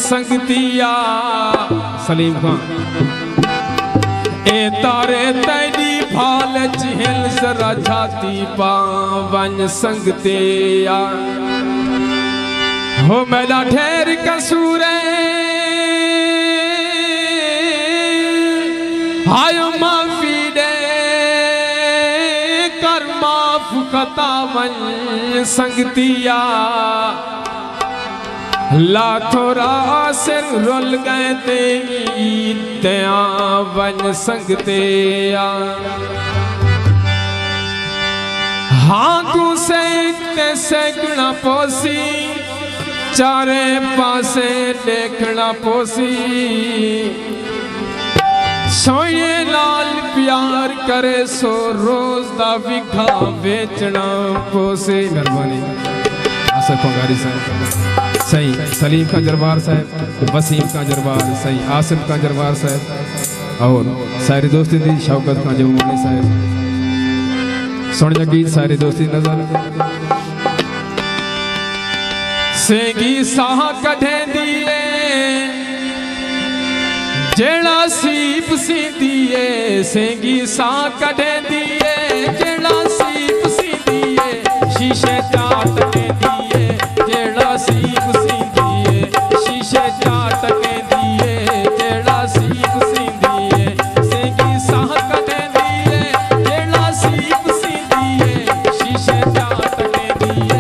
संगतिया सलीम खान ए तारे तेरी भाल चिहल जरा जाती पावन संगतिया हो मेरा ढेर कसूर आयो माफी दे कर माफ कता वन संगतिया ला थोड़ा सिर रुल गए ते वन संगतिया हाँ तू सैकड़ा पोसी चारे पासे देखना पोसी सोए लाल प्यार करे सो रोज दा विखा बेचना पोसे। मेहरबानी आसिफ पंगारी साहब सही, सलीम का दरबार साहब, वसीम का दरबार सही, आसिफ का दरबार साहब और सारी दोस्ती दी शौकत का जमुनी साहब सुन गीत सारी दोस्ती नजर सेगी साह कढ़े दिए जेड़ा सीप सी दिए सेगी साह कढ़े दिए जेड़ा सीप सी दिए शीशे चाट के दिए जेड़ा सीप सी दिए शीशे चाट के दिए जेड़ा सीप सी दिए सेगी साह कढ़े दिए जेड़ा सीप सी दिए शीशे चाट के दिए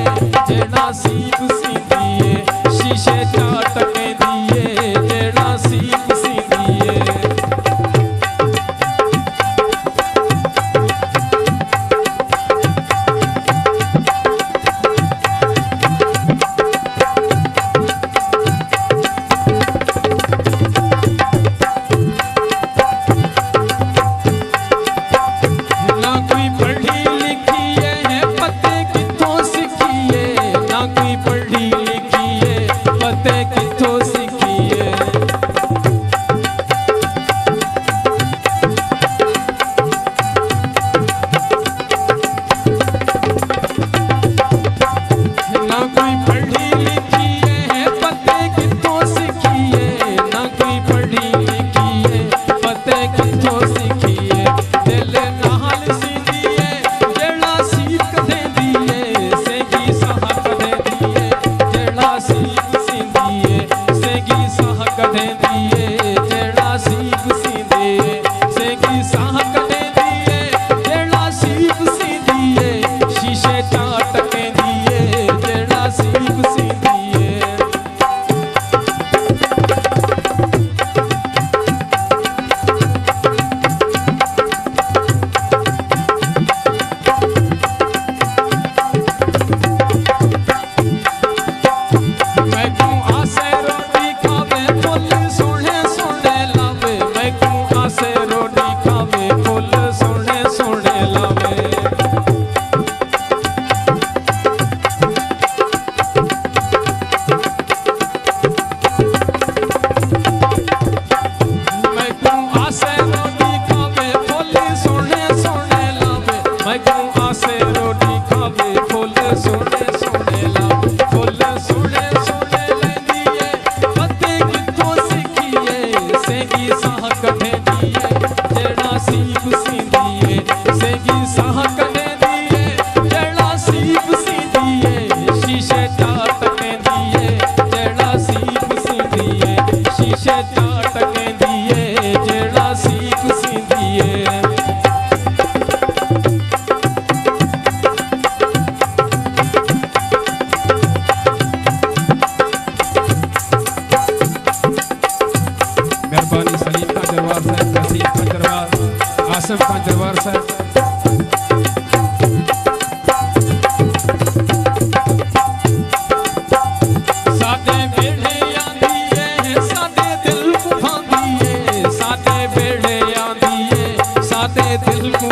जेड़ा सीप सी दिए शीशे चाट के दिए जेड़ा सीप सी दिए। ना कोई पढ़ी लिखी है पते किथों सीखी है ना कोई पढ़ी लिखी है पते किथों सीखी है ना कोई पढ़ी लिखी है पते किथों सीखी है ना कोई पढ़ी लिखी है पते किथों सीखी है दिल नाल सीधी है जेड़ा सीप कदे दिए सेगी साह कदे दिए जेड़ा सीप सीधी है सेगी साह कदे दिए जेड़ा सीप सीधी है सेगी साह कदे दिए जेड़ा सीप सीधी है शीशे चाट के दिए जेड़ा सीप सीधी है। मैं क्यों आसे रोटी खावे फुल सोने सोने लावे मैं क्यों आसे रोटी खावे फुल सोने सोने लावे मैं क्यों आसे रोटी खावे फुल सोने सोने लावे मैं क्यों आसे रोटी खावे फुल सोने सोने लावे फुल सोने सोने लेंदी है पते किथों सीखी है सेगी साह कढ़े दिए जेड़ा सीप सीधी है सेगी साह कढ़े दिए जेड़ा सीप सीधी है शीशे चाट के दिए जेड़ा सीप सीधी है शीशे चाट के दिए जेड़ा सीप सीधी है। मेहरबानी सलीम का दरबार साहब, वसीम का दरबार, आसिफ का दरबार साहब सादे बेड़े आंदी है सादे दिल को भांदी है सादे बेड़े आंदी है सादे दिल को